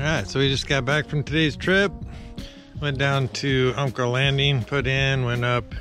Alright, so we just got back from today's trip. Went down to Umpqua Landing, put in, went up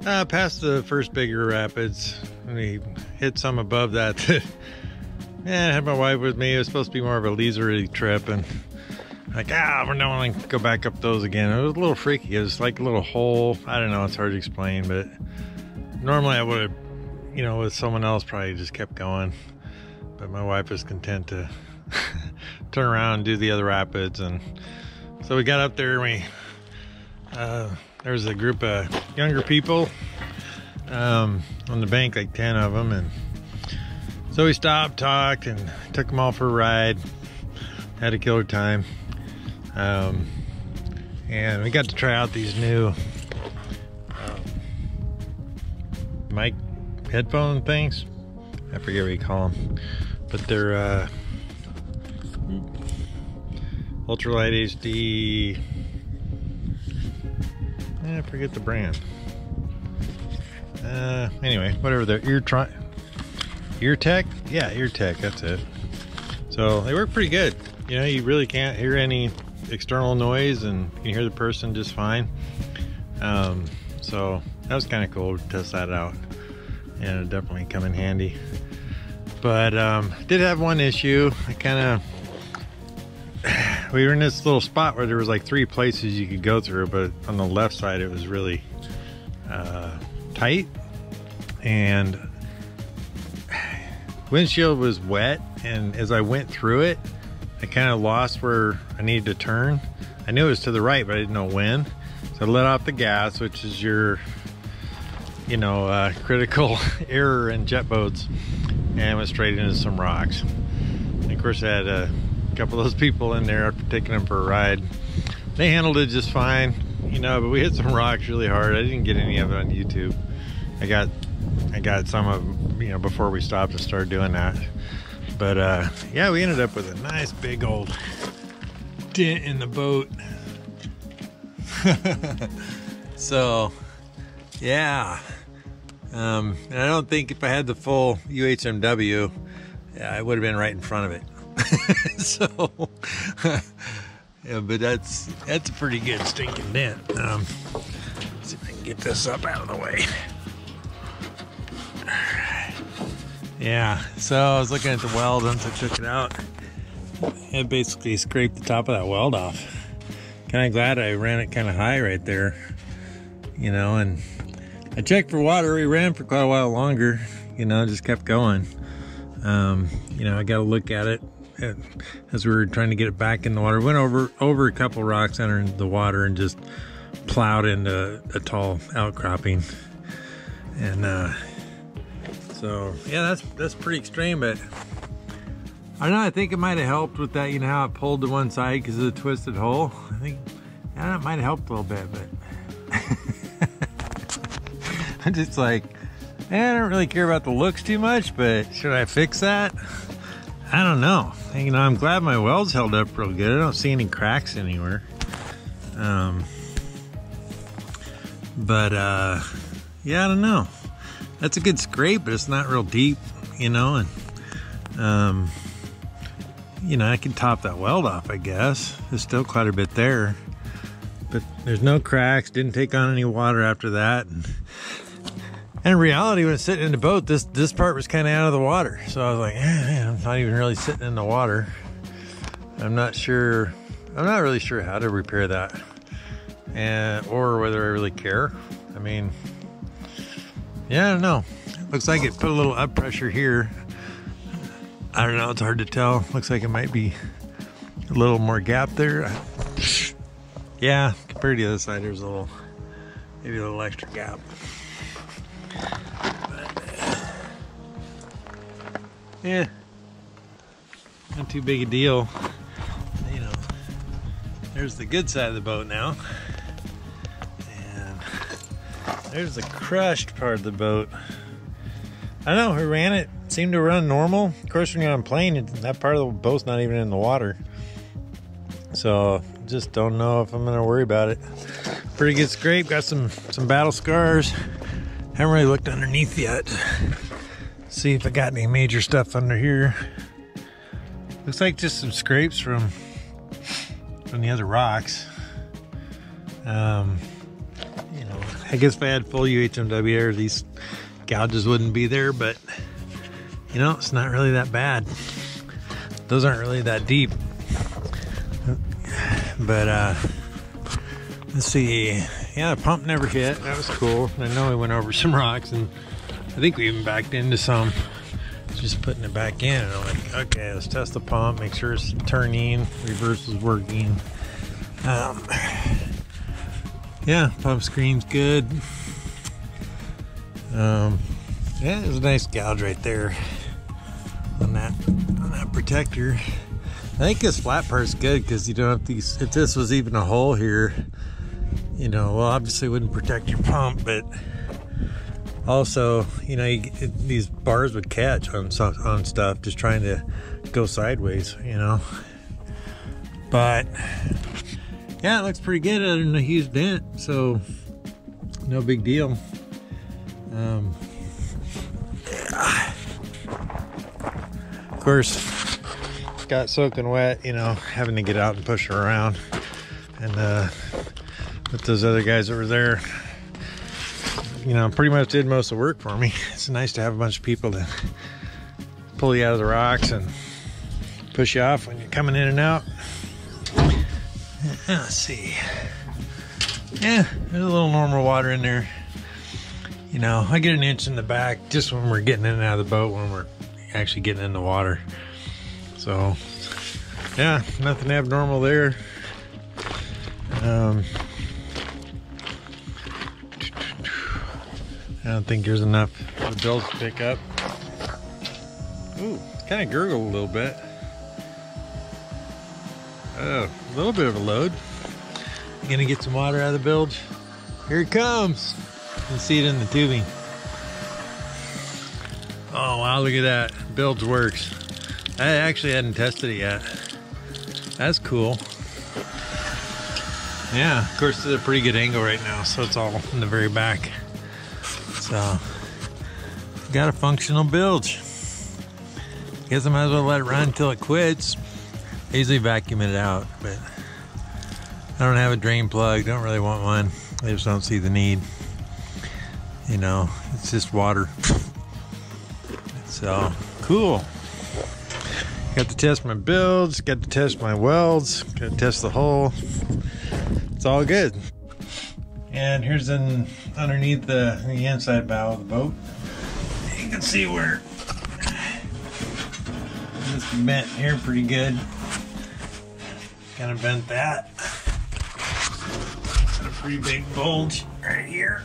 past the first bigger rapids. And we hit some above that. I had my wife with me. It was supposed to be more of a leisurely trip, and like, we don't want to go back up those again. It was a little freaky. It was like a little hole. I don't know, it's hard to explain, but normally I would have, with someone else, probably just kept going. But my wife was content to turn around and do the other rapids. And so we got up there, and there was a group of younger people on the bank, like 10 of them, and so we stopped, talked, and took them all for a ride. Had a killer time. And we got to try out these new mic headphone things. I forget what you call them, but they're Ultralight HD. I forget the brand. Anyway, whatever they're EarTech? Yeah, EarTech, that's it. So they work pretty good. You really can't hear any external noise, and you can hear the person just fine. So that was kind of cool to test that out, and it definitely come in handy. But did have one issue. We were in this little spot where there was like 3 places you could go through, but on the left side it was really tight, and windshield was wet, and as I went through it, I kind of lost where I needed to turn. I knew it was to the right, but I didn't know when. So I let off the gas, which is your critical error in jet boats, and went straight into some rocks. And of course I had a couple of those people in there after taking them for a ride. They handled it just fine, but we hit some rocks really hard. I didn't get any of it on YouTube. I got some of them, before we stopped and started doing that. But yeah, we ended up with a nice big old dent in the boat. So yeah, and I don't think if I had the full UHMW, I would have been right in front of it. So yeah, but that's a pretty good stinking dent. Let's see if I can get this up out of the way. Yeah, so I was looking at the weld once I took it out. It basically scraped the top of that weld off. Kind of glad I ran it kind of high right there, and I checked for water. We ran for quite a while longer, just kept going. I got to look at it as we were trying to get it back in the water. Went over a couple rocks under the water and just plowed into a tall outcropping. And so yeah, that's pretty extreme, but I don't know, I think it might have helped with that, how it pulled to one side because of the twisted hole. I think it might have helped a little bit, but I'm just like, I don't really care about the looks too much, but should I fix that? I don't know. I'm glad my weld's held up real good. I don't see any cracks anywhere. But yeah, I don't know. That's a good scrape, but it's not real deep, and I can top that weld off, I guess. There's still quite a bit there, but there's no cracks. Didn't take on any water after that. And in reality, when it's sitting in the boat, this part was kind of out of the water. So I was like, I'm not even really sitting in the water. I'm not really sure how to repair that, or whether I really care. Yeah, I don't know. Looks like it put a little up pressure here. I don't know, it's hard to tell. Looks like it might be a little more gap there. Yeah, compared to the other side, there's maybe a little extra gap. But, yeah, not too big a deal. There's the good side of the boat now. And there's the crushed part of the boat. I don't know, we ran it, seemed to run normal. Of course, when you're on a plane, that part of the boat's not even in the water. So, just don't know if I'm gonna worry about it. Pretty good scrape, got some battle scars. Haven't really looked underneath yet. See if I got any major stuff under here. Looks like just some scrapes from from the other rocks. You know, I guess if I had full UHMW air, these gouges wouldn't be there, but you know, it's not really that bad. Those aren't really that deep. But let's see. Yeah, the pump never hit. That was cool. I know we went over some rocks, and I think we even backed into some. Just putting it back in, and I'm like, okay, let's test the pump, make sure it's turning, reverse is working. Yeah, pump screen's good. Yeah, there's a nice gouge right there on that protector. I think this flat part's good because you don't have these. If this was even a hole here, you know, well, obviously it wouldn't protect your pump, but also, you know, these bars would catch on stuff just trying to go sideways, you know. But yeah, it looks pretty good other than a huge dent, so no big deal. Yeah. Of course, got soaking wet, you know, having to get out and push her around, and with those other guys over there, you know, pretty much did most of the work for me. It's nice to have a bunch of people to pull you out of the rocks and push you off when you're coming in and out. Let's see. Yeah, there's a little normal water in there. You know, I get an inch in the back just when we're getting in and out of the boat, when we're actually getting in the water. So, yeah, nothing abnormal there. I don't think there's enough for the bills to pick up. Ooh, kind of gurgled a little bit. Oh, a little bit of a load. I'm gonna get some water out of the bilge. Here it comes. You can see it in the tubing. Oh wow, look at that. Bilge works. I actually hadn't tested it yet. That's cool. Yeah, of course it's a pretty good angle right now, so it's all in the very back. So, got a functional bilge. Guess I might as well let it run until it quits. I usually vacuum it out, but I don't have a drain plug, don't really want one. I just don't see the need. You know, it's just water. So, cool. Got to test my bilge, got to test my welds, got to test the hull. It's all good. And here's underneath the inside bow of the boat. You can see where it's bent here pretty good. Kind of bent that. Got a pretty big bulge right here.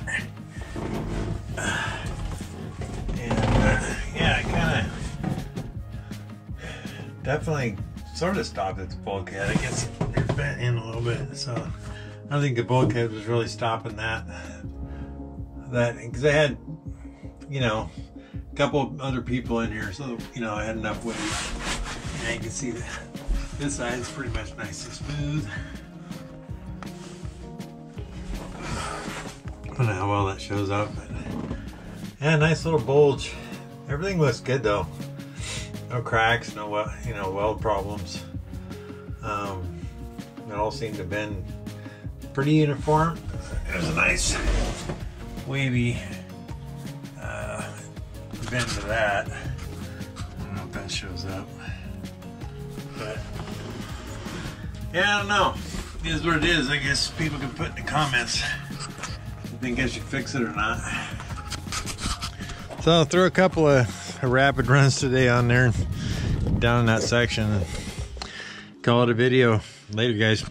Yeah, I kind of definitely sort of stopped at the bulkhead. I guess it bent in a little bit, so I don't think the bulkhead was really stopping that because I had, you know, a couple other people in here, so you know I had enough weight. And you can see that this side is pretty much nice and smooth. I don't know how well that shows up, but yeah, nice little bulge. Everything looks good though. No cracks, no weld problems. They all seem to have been pretty uniform. There's a nice wavy bend to that. I don't know if that shows up, but yeah, I don't know. It is what it is. I guess people can put in the comments if you think I should fix it or not. So I'll throw a couple of rapid runs today on there, down in that section, and call it a video. Later, guys.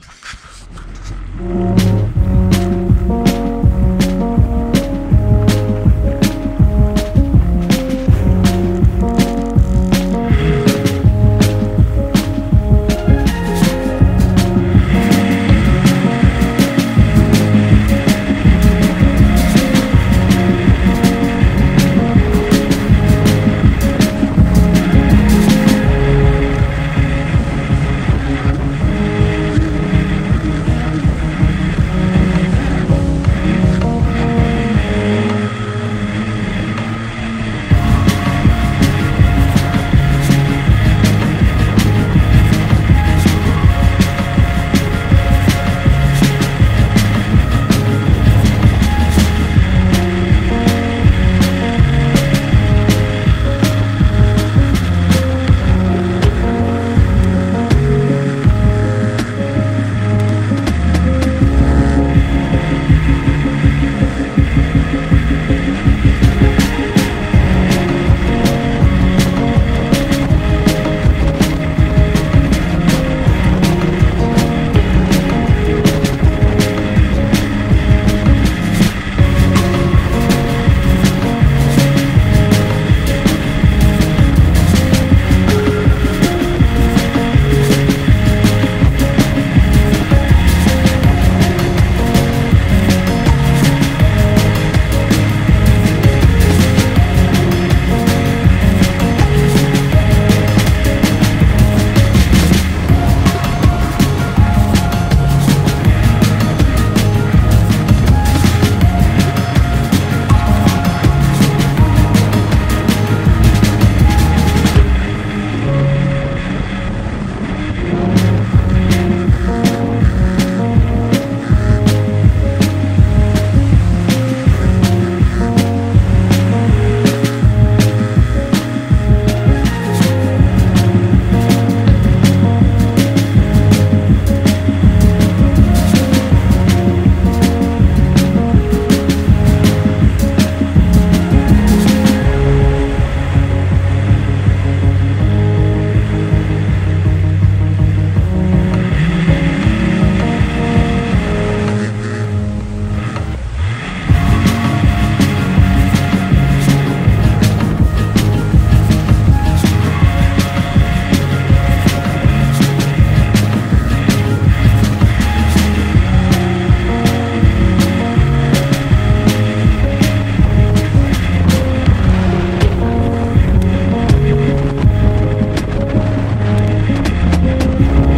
Bye.